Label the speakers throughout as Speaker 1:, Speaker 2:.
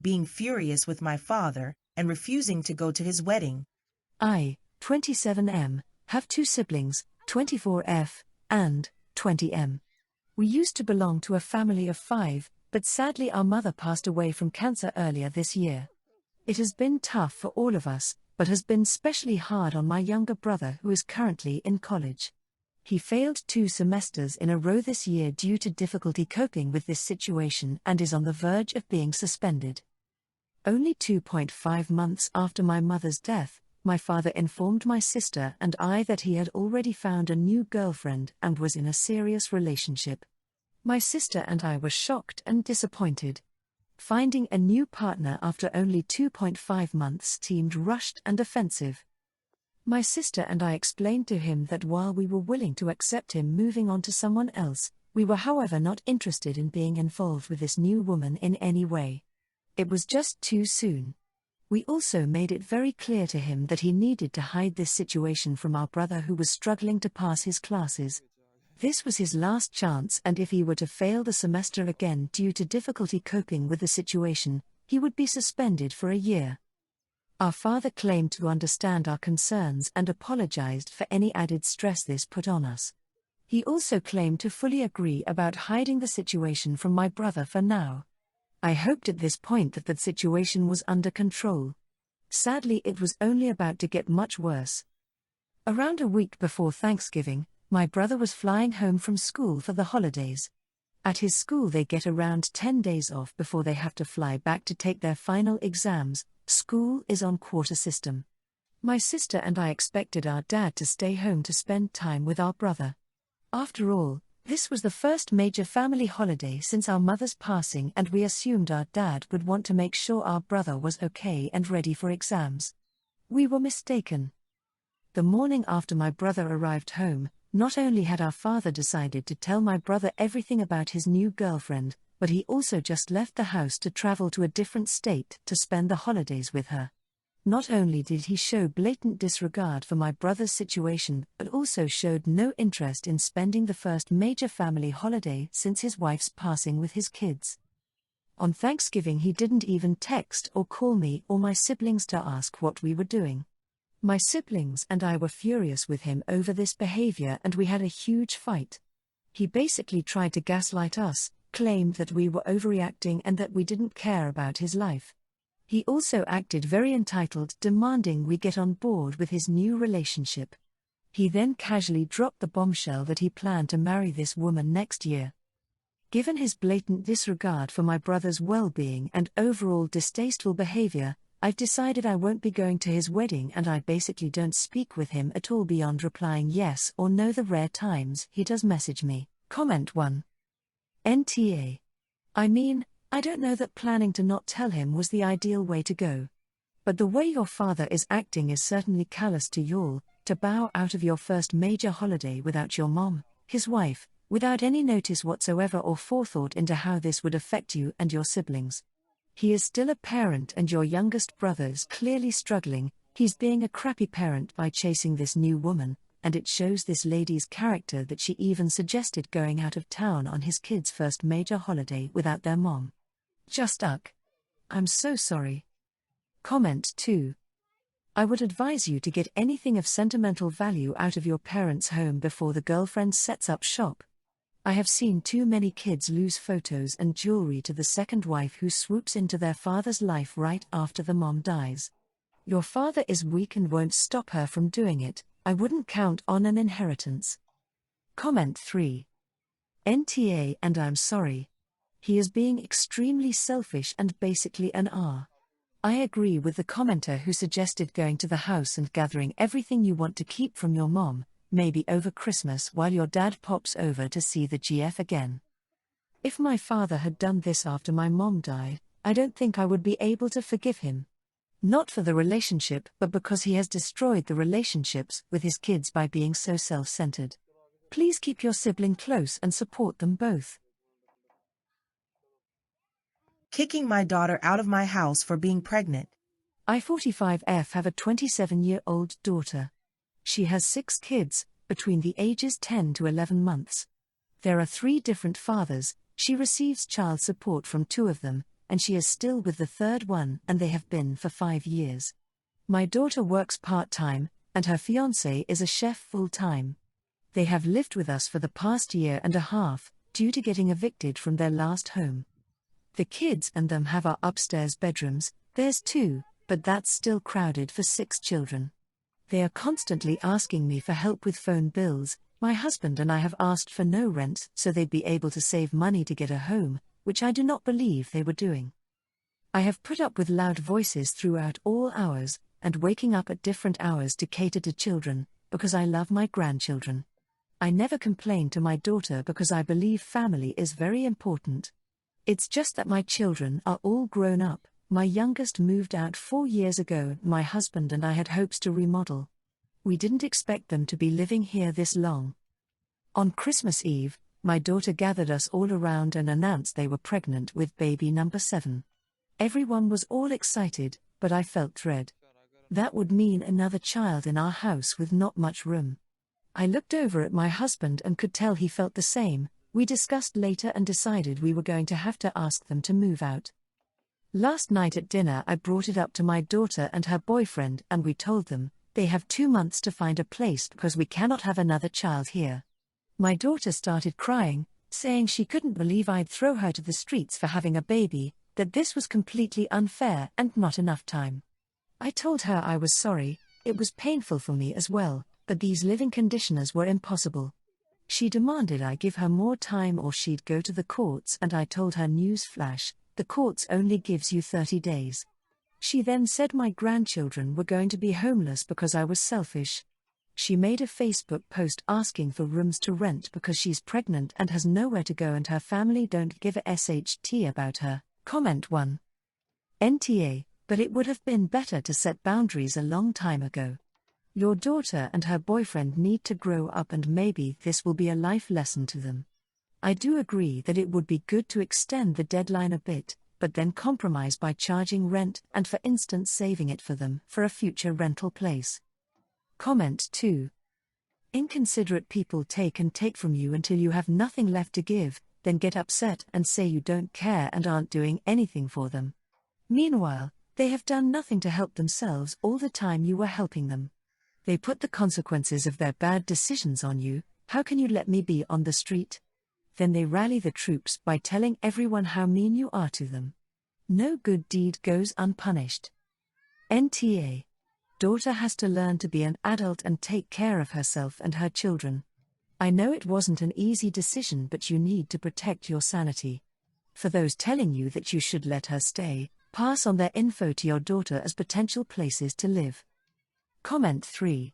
Speaker 1: being furious with my father, and refusing to go to his wedding.
Speaker 2: I, 27M, have two siblings, 24F and 20M. We used to belong to a family of 5, but sadly our mother passed away from cancer earlier this year. It has been tough for all of us, but has been especially hard on my younger brother who is currently in college. He failed 2 semesters in a row this year due to difficulty coping with this situation and is on the verge of being suspended. Only 2.5 months after my mother's death, my father informed my sister and I that he had already found a new girlfriend and was in a serious relationship. My sister and I were shocked and disappointed. Finding a new partner after only 2.5 months seemed rushed and offensive. My sister and I explained to him that while we were willing to accept him moving on to someone else, we were however not interested in being involved with this new woman in any way. It was just too soon. We also made it very clear to him that he needed to hide this situation from our brother who was struggling to pass his classes. This was his last chance, and if he were to fail the semester again due to difficulty coping with the situation, he would be suspended for a year. Our father claimed to understand our concerns and apologized for any added stress this put on us. He also claimed to fully agree about hiding the situation from my brother for now. I hoped at this point that the situation was under control. Sadly, it was only about to get much worse. Around a week before Thanksgiving, my brother was flying home from school for the holidays. At his school they get around 10 days off before they have to fly back to take their final exams. School is on quarter system. My sister and I expected our dad to stay home to spend time with our brother. After all, this was the first major family holiday since our mother's passing, and we assumed our dad would want to make sure our brother was okay and ready for exams. We were mistaken. The morning after my brother arrived home, not only had our father decided to tell my brother everything about his new girlfriend, but he also just left the house to travel to a different state to spend the holidays with her. Not only did he show blatant disregard for my brother's situation, but also showed no interest in spending the first major family holiday since his wife's passing with his kids. On Thanksgiving he didn't even text or call me or my siblings to ask what we were doing. My siblings and I were furious with him over this behavior and we had a huge fight. He basically tried to gaslight us, claimed that we were overreacting and that we didn't care about his life. He also acted very entitled, demanding we get on board with his new relationship. He then casually dropped the bombshell that he planned to marry this woman next year. Given his blatant disregard for my brother's well-being and overall distasteful behavior, I've decided I won't be going to his wedding, and I basically don't speak with him at all beyond replying yes or no the rare times he does message me. Comment 1. NTA. I mean, I don't know that planning to not tell him was the ideal way to go. But the way your father is acting is certainly callous to y'all, to bow out of your first major holiday without your mom, his wife, without any notice whatsoever or forethought into how this would affect you and your siblings. He is still a parent and your youngest brother's clearly struggling. He's being a crappy parent by chasing this new woman, and it shows this lady's character that she even suggested going out of town on his kids' first major holiday without their mom. Just uck. I'm so sorry. Comment 2. I would advise you to get anything of sentimental value out of your parents' home before the girlfriend sets up shop. I have seen too many kids lose photos and jewelry to the second wife who swoops into their father's life right after the mom dies. Your father is weak and won't stop her from doing it. I wouldn't count on an inheritance. Comment 3. NTA, and I'm sorry. He is being extremely selfish and basically an R. I agree with the commenter who suggested going to the house and gathering everything you want to keep from your mom, maybe over Christmas while your dad pops over to see the GF again. If my father had done this after my mom died, I don't think I would be able to forgive him. Not for the relationship, but because he has destroyed the relationships with his kids by being so self-centered. Please keep your sibling close and support them both.
Speaker 1: Kicking my daughter out of my house for being pregnant.
Speaker 2: I 45F have a 27-year-old daughter. She has 6 kids, between the ages 10 to 11 months. There are 3 different fathers, she receives child support from 2 of them, and she is still with the third one, and they have been for 5 years. My daughter works part-time, and her fiancé is a chef full-time. They have lived with us for the past year and a half, due to getting evicted from their last home. The kids and them have our upstairs bedrooms, there's 2, but that's still crowded for 6 children. They are constantly asking me for help with phone bills. My husband and I have asked for no rent so they'd be able to save money to get a home, which I do not believe they were doing. I have put up with loud voices throughout all hours, and waking up at different hours to cater to children, because I love my grandchildren. I never complain to my daughter because I believe family is very important. It's just that my children are all grown up. My youngest moved out 4 years ago. My husband and I had hopes to remodel. We didn't expect them to be living here this long. On Christmas Eve, my daughter gathered us all around and announced they were pregnant with baby number 7. Everyone was all excited, but I felt dread. That would mean another child in our house with not much room. I looked over at my husband and could tell he felt the same. We discussed later and decided we were going to have to ask them to move out. Last night at dinner I brought it up to my daughter and her boyfriend, and we told them they have 2 months to find a place because we cannot have another child here. My daughter started crying, saying she couldn't believe I'd throw her to the streets for having a baby, that this was completely unfair and not enough time. I told her I was sorry, it was painful for me as well, but these living conditions were impossible. She demanded I give her more time or she'd go to the courts, and I told her newsflash, the courts only gives you 30 days. She then said my grandchildren were going to be homeless because I was selfish. She made a Facebook post asking for rooms to rent because she's pregnant and has nowhere to go and her family don't give a SHT about her. Comment 1. NTA, but it would have been better to set boundaries a long time ago. Your daughter and her boyfriend need to grow up, and maybe this will be a life lesson to them. I do agree that it would be good to extend the deadline a bit, but then compromise by charging rent and for instance saving it for them for a future rental place. Comment 2. Inconsiderate people take from you until you have nothing left to give, then get upset and say you don't care and aren't doing anything for them. Meanwhile, they have done nothing to help themselves all the time you were helping them. They put the consequences of their bad decisions on you. How can you let me be on the street? Then they rally the troops by telling everyone how mean you are to them. No good deed goes unpunished. NTA. Daughter has to learn to be an adult and take care of herself and her children. I know it wasn't an easy decision, but you need to protect your sanity. For those telling you that you should let her stay, pass on their info to your daughter as potential places to live. Comment 3.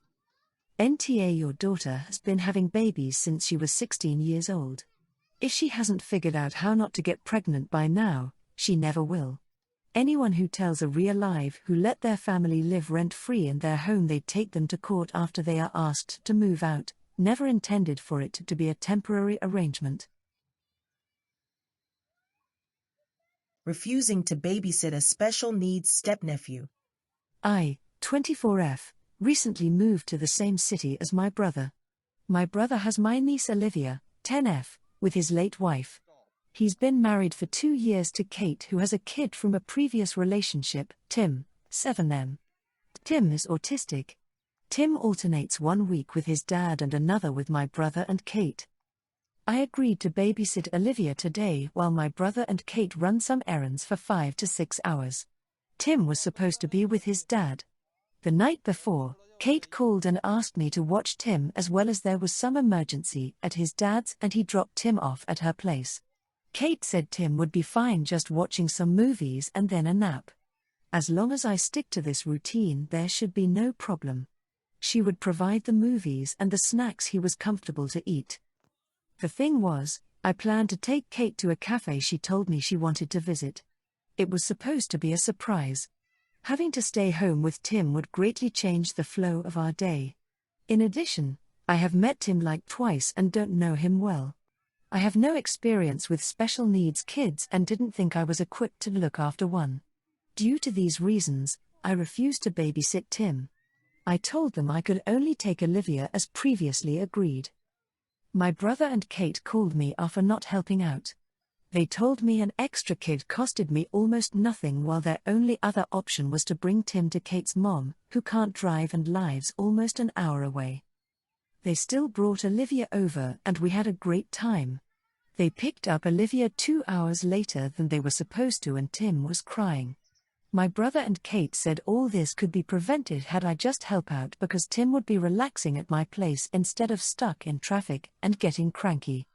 Speaker 2: NTA. Your daughter has been having babies since she was 16 years old. If she hasn't figured out how not to get pregnant by now, she never will. Anyone who tells a real lie who let their family live rent-free in their home they'd take them to court after they are asked to move out, never intended for it to be a temporary arrangement.
Speaker 1: Refusing to babysit a special needs stepnephew.
Speaker 2: I, 24F, recently moved to the same city as my brother. My brother has my niece Olivia, 10F, with his late wife. He's been married for 2 years to Kate, who has a kid from a previous relationship, Tim, 7M. Tim is autistic. Tim alternates 1 week with his dad and another with my brother and Kate. I agreed to babysit Olivia today while my brother and Kate run some errands for 5 to 6 hours. Tim was supposed to be with his dad. The night before, Kate called and asked me to watch Tim as well as there was some emergency at his dad's and he dropped Tim off at her place. Kate said Tim would be fine just watching some movies and then a nap. As long as I stick to this routine, there should be no problem. She would provide the movies and the snacks he was comfortable to eat. The thing was, I planned to take Kate to a cafe she told me she wanted to visit. It was supposed to be a surprise. Having to stay home with Tim would greatly change the flow of our day. In addition, I have met Tim like twice and don't know him well. I have no experience with special needs kids and didn't think I was equipped to look after one. Due to these reasons, I refused to babysit Tim. I told them I could only take Olivia as previously agreed. My brother and Kate called me after not helping out. They told me an extra kid costed me almost nothing, while their only other option was to bring Tim to Kate's mom, who can't drive and lives almost an hour away. They still brought Olivia over and we had a great time. They picked up Olivia 2 hours later than they were supposed to and Tim was crying. My brother and Kate said all this could be prevented had I just help out, because Tim would be relaxing at my place instead of stuck in traffic and getting cranky.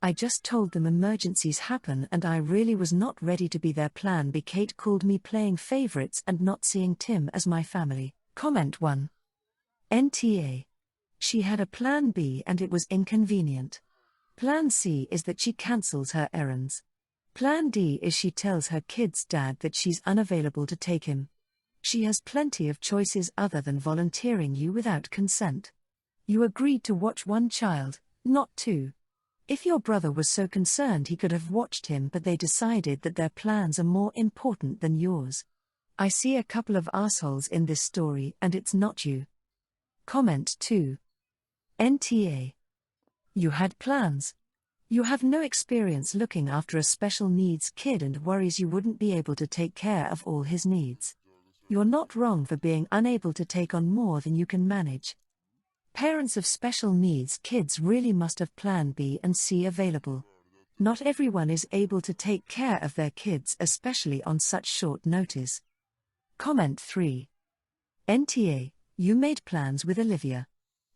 Speaker 2: I just told them emergencies happen and I really was not ready to be their plan B. Kate called me playing favorites and not seeing Tim as my family. Comment 1. NTA. She had a plan B and it was inconvenient. Plan C is that she cancels her errands. Plan D is she tells her kid's dad that she's unavailable to take him. She has plenty of choices other than volunteering you without consent. You agreed to watch one child, not two. If your brother was so concerned he could have watched him, but they decided that their plans are more important than yours. I see a couple of assholes in this story and it's not you. Comment 2. NTA. You had plans. You have no experience looking after a special needs kid and worries you wouldn't be able to take care of all his needs. You're not wrong for being unable to take on more than you can manage. Parents of special needs kids really must have plan B and C available. Not everyone is able to take care of their kids, especially on such short notice. Comment 3. NTA, you made plans with Olivia.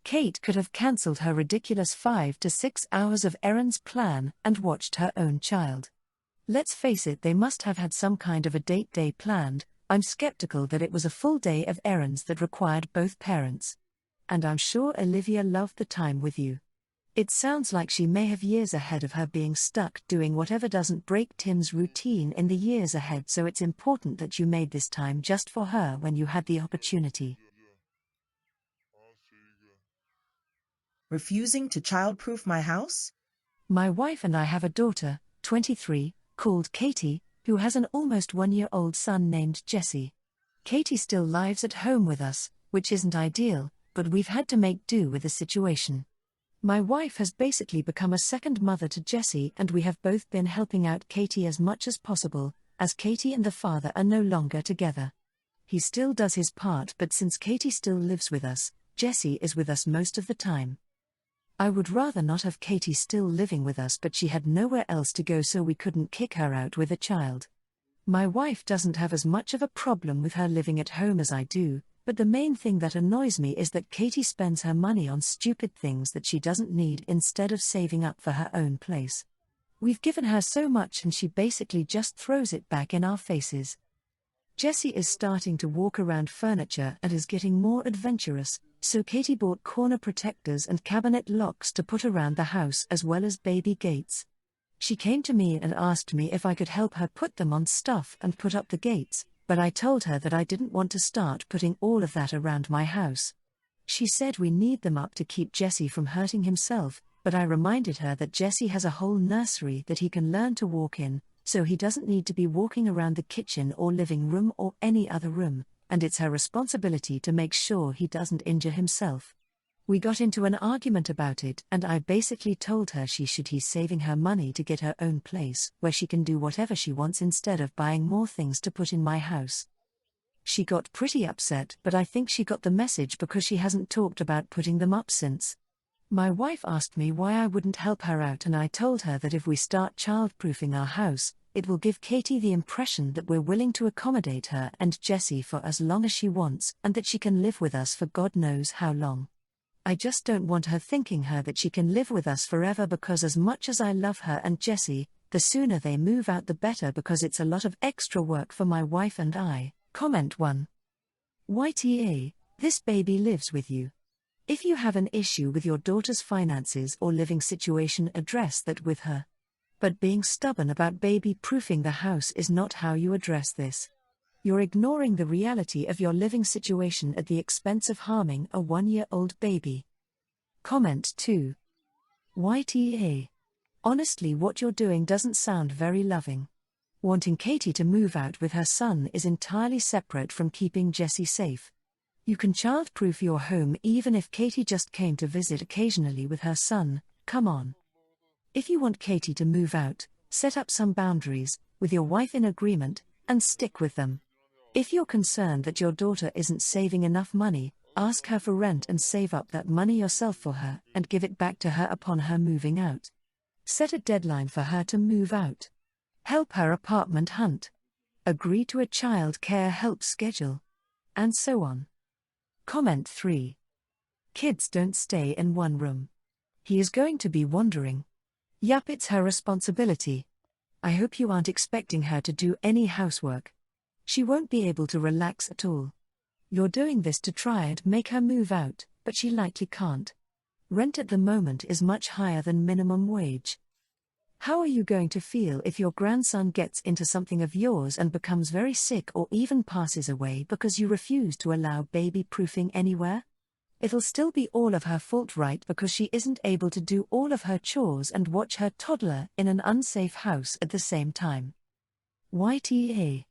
Speaker 2: Kate could have cancelled her ridiculous 5 to 6 hours of errands plan and watched her own child. Let's face it, they must have had some kind of a date day planned. I'm skeptical that it was a full day of errands that required both parents. And I'm sure Olivia loved the time with you. It sounds like she may have years ahead of her being stuck doing whatever doesn't break Tim's routine in the years ahead, so it's important that you made this time just for her when you had the opportunity.
Speaker 1: Refusing to childproof my house?
Speaker 2: My wife and I have a daughter, 23, called Katie, who has an almost 1-year-old son named Jesse. Katie still lives at home with us, which isn't ideal, but we've had to make do with the situation. My wife has basically become a second mother to Jesse and we have both been helping out Katie as much as possible, as Katie and the father are no longer together. He still does his part, but since Katie still lives with us, Jesse is with us most of the time. I would rather not have Katie still living with us, but she had nowhere else to go, so we couldn't kick her out with a child. My wife doesn't have as much of a problem with her living at home as I do, but the main thing that annoys me is that Katie spends her money on stupid things that she doesn't need instead of saving up for her own place. We've given her so much and she basically just throws it back in our faces. Jesse is starting to walk around furniture and is getting more adventurous, so Katie bought corner protectors and cabinet locks to put around the house as well as baby gates. She came to me and asked me if I could help her put them on stuff and put up the gates, but I told her that I didn't want to start putting all of that around my house. She said we need them up to keep Jesse from hurting himself, but I reminded her that Jesse has a whole nursery that he can learn to walk in, so he doesn't need to be walking around the kitchen or living room or any other room, and it's her responsibility to make sure he doesn't injure himself. We got into an argument about it and I basically told her he's saving her money to get her own place where she can do whatever she wants instead of buying more things to put in my house. She got pretty upset, but I think she got the message because she hasn't talked about putting them up since. My wife asked me why I wouldn't help her out and I told her that if we start childproofing our house, it will give Katie the impression that we're willing to accommodate her and Jesse for as long as she wants and that she can live with us for God knows how long. I just don't want her thinking that she can live with us forever, because as much as I love her and Jesse, the sooner they move out the better, because it's a lot of extra work for my wife and I. Comment 1. YTA, this baby lives with you. If you have an issue with your daughter's finances or living situation, address that with her. But being stubborn about baby-proofing the house is not how you address this. You're ignoring the reality of your living situation at the expense of harming a 1-year-old baby. Comment 2. YTA. Honestly, what you're doing doesn't sound very loving. Wanting Katie to move out with her son is entirely separate from keeping Jesse safe. You can childproof your home even if Katie just came to visit occasionally with her son. Come on. If you want Katie to move out, Set up some boundaries, with your wife in agreement, and stick with them. If you're concerned that your daughter isn't saving enough money, ask her for rent and save up that money yourself for her and give it back to her upon her moving out. Set a deadline for her to move out. Help her apartment hunt. Agree to a child care help schedule. And so on. Comment 3. Kids don't stay in one room. He is going to be wondering. Yup, it's her responsibility. I hope you aren't expecting her to do any housework. She won't be able to relax at all. You're doing this to try and make her move out, but she likely can't. Rent at the moment is much higher than minimum wage. How are you going to feel if your grandson gets into something of yours and becomes very sick or even passes away because you refuse to allow baby-proofing anywhere? It'll still be all of her fault, right, because she isn't able to do all of her chores and watch her toddler in an unsafe house at the same time. YTA